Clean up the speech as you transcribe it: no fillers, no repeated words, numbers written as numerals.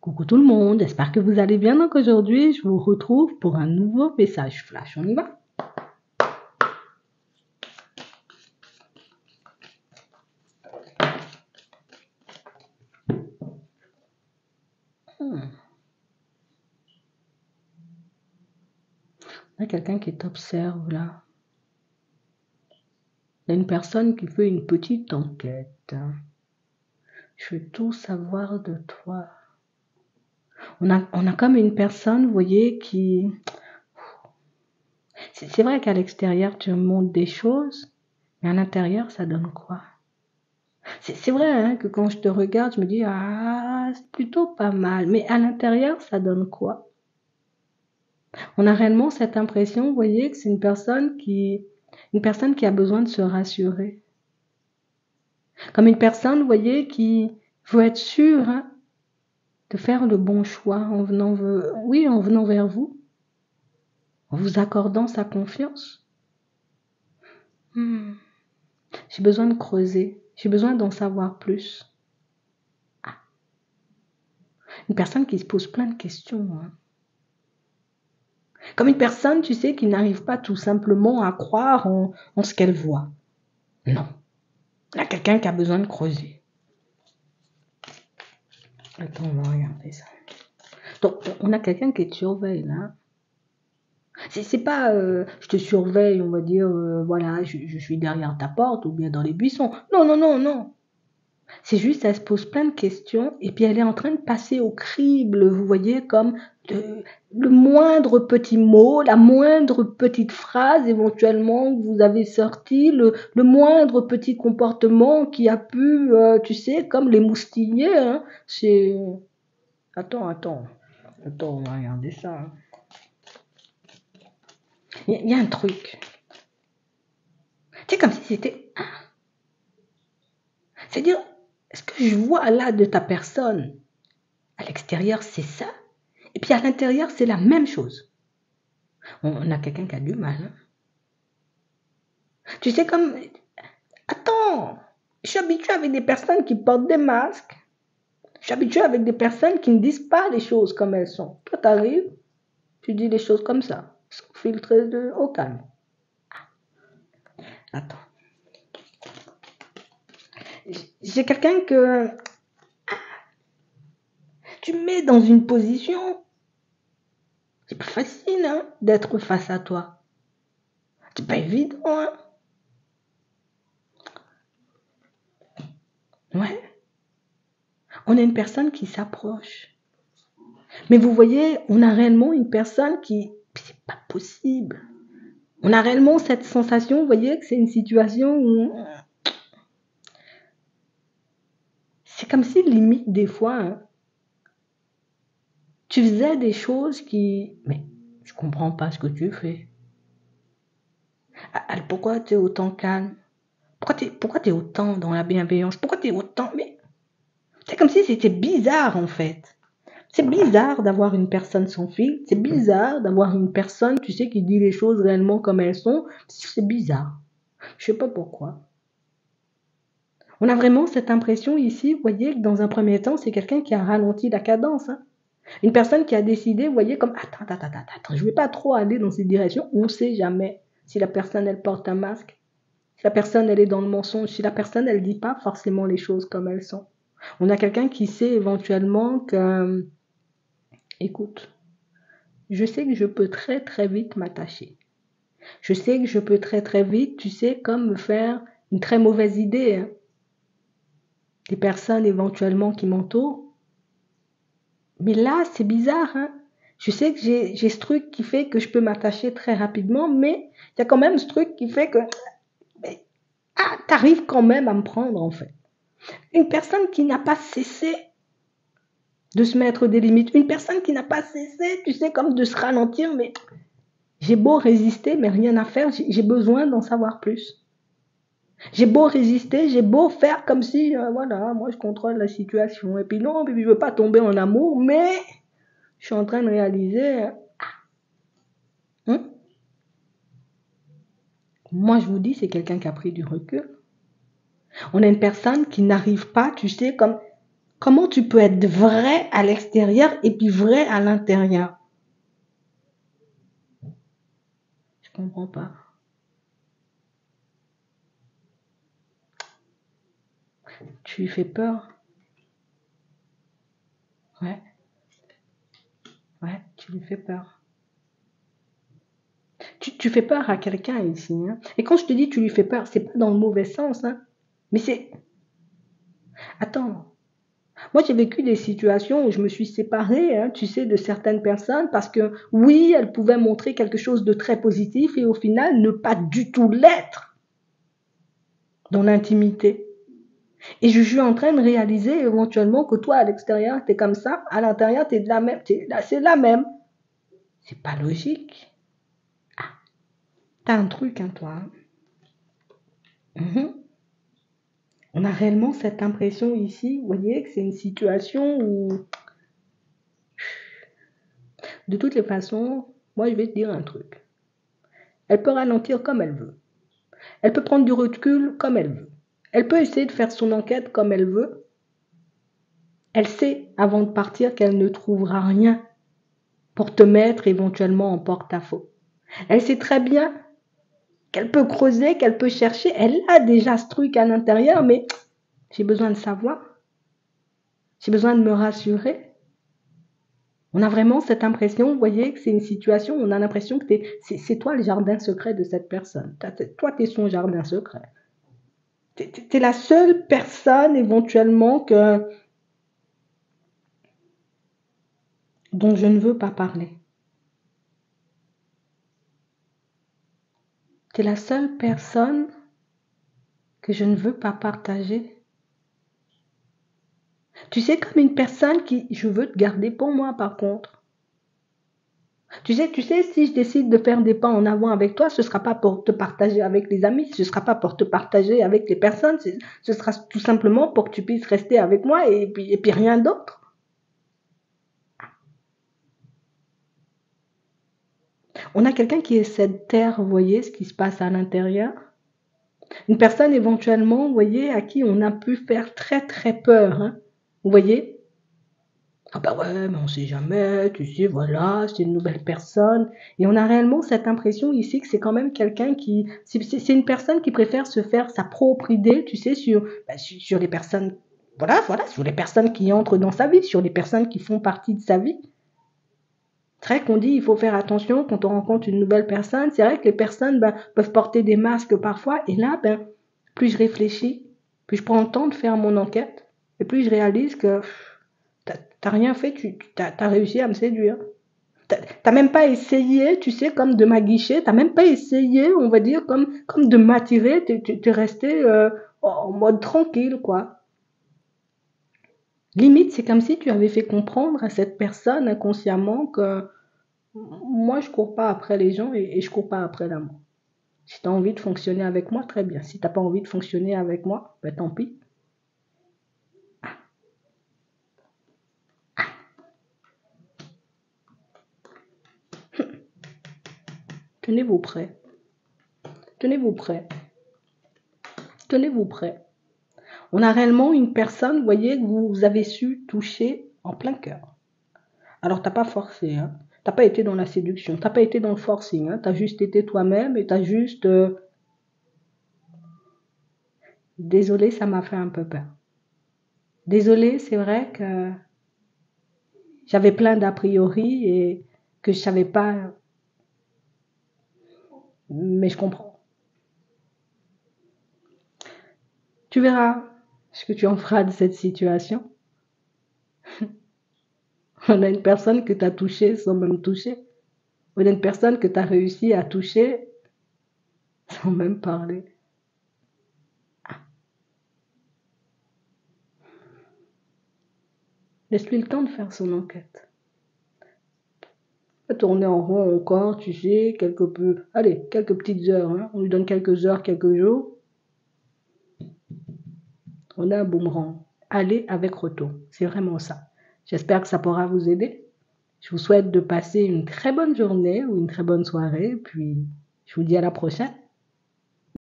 Coucou tout le monde, j'espère que vous allez bien. Donc aujourd'hui, je vous retrouve pour un nouveau message flash. On y va? Il y a quelqu'un qui t'observe là. Il y a une personne qui fait une petite enquête. Je veux tout savoir de toi. On a comme une personne, vous voyez, qui... C'est vrai qu'à l'extérieur, tu montres des choses, mais à l'intérieur, ça donne quoi? C'est vrai hein, que quand je te regarde, je me dis, ah, c'est plutôt pas mal. Mais à l'intérieur, ça donne quoi? On a réellement cette impression, vous voyez, que c'est une personne qui a besoin de se rassurer. Comme une personne, vous voyez, qui veut être sûre hein, de faire le bon choix en venant vers vous, en vous accordant sa confiance. J'ai besoin de creuser, j'ai besoin d'en savoir plus. Une personne qui se pose plein de questions. Hein. Comme une personne, tu sais, qui n'arrive pas tout simplement à croire en ce qu'elle voit. Non. Il y a quelqu'un qui a besoin de creuser. Attends, on va regarder ça. Donc, on a quelqu'un qui te surveille, là. C'est pas, je te surveille, on va dire, voilà, je suis derrière ta porte ou bien dans les buissons. Non, non, non, non. C'est juste, elle se pose plein de questions et puis elle est en train de passer au crible, vous voyez, comme le moindre petit mot, la moindre petite phrase éventuellement que vous avez sorti, le moindre petit comportement qui a pu, tu sais, comme les moustiller, hein, c'est... Attends, on va regarder ça. Hein. Il y a un truc. C'est comme si c'était... C'est-à-dire, ce que je vois là de ta personne, à l'extérieur, c'est ça. Et puis à l'intérieur, c'est la même chose. On a quelqu'un qui a du mal. Hein. Tu sais, comme... Attends, je suis habitué avec des personnes qui portent des masques. Je suis habitué avec des personnes qui ne disent pas les choses comme elles sont. Toi, t'arrives, tu dis les choses comme ça, sans filtre au calme. Attends. J'ai quelqu'un que tu mets dans une position. C'est pas facile hein, d'être face à toi. C'est pas évident. Hein. Ouais. On a une personne qui s'approche. Mais vous voyez, on a réellement une personne qui... C'est pas possible. On a réellement cette sensation, vous voyez, que c'est une situation où... C'est comme si, limite, des fois, hein, tu faisais des choses qui... Mais je comprends pas ce que tu fais. Pourquoi tu es autant calme? Pourquoi tu es autant dans la bienveillance? Pourquoi tu es autant... Mais c'est comme si c'était bizarre, en fait. C'est bizarre d'avoir une personne sans fil. C'est bizarre d'avoir une personne, tu sais, qui dit les choses réellement comme elles sont. C'est bizarre. Je sais pas pourquoi. On a vraiment cette impression ici, vous voyez, que dans un premier temps, c'est quelqu'un qui a ralenti la cadence. Hein. Une personne qui a décidé, vous voyez, comme attends, je ne vais pas trop aller dans cette direction. On ne sait jamais si la personne, elle porte un masque, si la personne, elle est dans le mensonge, si la personne, elle ne dit pas forcément les choses comme elles sont. On a quelqu'un qui sait éventuellement que, écoute, je sais que je peux très très vite m'attacher. Je sais que je peux très très vite, tu sais, comme me faire une très mauvaise idée. Hein. Des personnes éventuellement qui m'entourent. Mais là, c'est bizarre. Hein. Je sais que j'ai ce truc qui fait que je peux m'attacher très rapidement, mais il y a quand même ce truc qui fait que t'arrives quand même à me prendre en fait. Une personne qui n'a pas cessé de se mettre des limites, une personne qui n'a pas cessé, tu sais, comme de se ralentir, mais j'ai beau résister, mais rien à faire, j'ai besoin d'en savoir plus. J'ai beau résister, j'ai beau faire comme si, voilà, moi je contrôle la situation. Et puis non, je veux pas tomber en amour, mais je suis en train de réaliser. Moi je vous dis, c'est quelqu'un qui a pris du recul. On a une personne qui n'arrive pas, tu sais, comme Comment tu peux être vrai à l'extérieur et puis vrai à l'intérieur? Je comprends pas. Tu lui fais peur? Ouais, ouais, tu lui fais peur. Tu fais peur à quelqu'un ici, hein. Et quand je te dis tu lui fais peur, c'est pas dans le mauvais sens, hein. Mais c'est... Attends, moi j'ai vécu des situations où je me suis séparée, hein, tu sais, de certaines personnes parce que oui, elles pouvaient montrer quelque chose de très positif et au final ne pas du tout l'être dans l'intimité. Et je suis en train de réaliser éventuellement que toi à l'extérieur t'es comme ça, à l'intérieur t'es de la même, c'est la même. C'est pas logique. T'as un truc, hein, toi, hein. Mhm. On a réellement cette impression ici, vous voyez, que c'est une situation où, de toutes les façons, moi je vais te dire un truc. Elle peut ralentir comme elle veut. Elle peut prendre du recul comme elle veut. Elle peut essayer de faire son enquête comme elle veut. Elle sait avant de partir qu'elle ne trouvera rien pour te mettre éventuellement en porte-à-faux. Elle sait très bien qu'elle peut creuser, qu'elle peut chercher. Elle a déjà ce truc à l'intérieur, mais j'ai besoin de savoir. J'ai besoin de me rassurer. On a vraiment cette impression, vous voyez, que c'est une situation où on a l'impression que c'est toi le jardin secret de cette personne. Toi, tu es son jardin secret. Tu es la seule personne éventuellement dont je ne veux pas parler. Tu es la seule personne que je ne veux pas partager. Tu sais, comme une personne qui, je veux te garder pour moi par contre. Tu sais, si je décide de faire des pas en avant avec toi, ce ne sera pas pour te partager avec les amis, ce ne sera pas pour te partager avec les personnes, ce sera tout simplement pour que tu puisses rester avec moi et puis rien d'autre. On a quelqu'un qui essaie de taire, vous voyez, ce qui se passe à l'intérieur. Une personne éventuellement, vous voyez, à qui on a pu faire très très peur, hein. Vous voyez? Ah bah ouais, mais on sait jamais, tu sais, voilà, c'est une nouvelle personne. Et on a réellement cette impression ici que c'est quand même quelqu'un qui... C'est une personne qui préfère se faire sa propre idée, tu sais, sur les personnes... Voilà, sur les personnes qui entrent dans sa vie, sur les personnes qui font partie de sa vie. C'est vrai qu'on dit il faut faire attention quand on rencontre une nouvelle personne. C'est vrai que les personnes peuvent porter des masques parfois. Et là, plus je réfléchis, plus je prends le temps de faire mon enquête, et plus je réalise que t'as rien fait, t'as réussi à me séduire. T'as même pas essayé, tu sais, comme de m'aguicher, t'as même pas essayé, on va dire, comme de m'attirer, t'es resté en mode tranquille, quoi. Limite, c'est comme si tu avais fait comprendre à cette personne inconsciemment que moi, je cours pas après les gens et je cours pas après l'amour. Si tu as envie de fonctionner avec moi, très bien. Si t'as pas envie de fonctionner avec moi, ben tant pis. Tenez-vous prêts. Tenez-vous prêts. Tenez-vous prêts. On a réellement une personne, vous voyez, que vous avez su toucher en plein cœur. Alors, t'as pas forcé, hein. T'as pas été dans la séduction, t'as pas été dans le forcing, hein. T'as juste été toi-même et t'as juste... Désolé, ça m'a fait un peu peur. Désolé, c'est vrai que j'avais plein d'a priori et que je savais pas, mais je comprends. Tu verras ce que tu en feras de cette situation. On a une personne que tu as touchée sans même toucher. On a une personne que tu as réussi à toucher sans même parler. Laisse-lui le temps de faire son enquête. Tourner en rond encore, tu sais, quelques petites heures, hein. On lui donne quelques heures, quelques jours. On a un boomerang. Aller avec retour. C'est vraiment ça. J'espère que ça pourra vous aider. Je vous souhaite de passer une très bonne journée ou une très bonne soirée, puis je vous dis à la prochaine.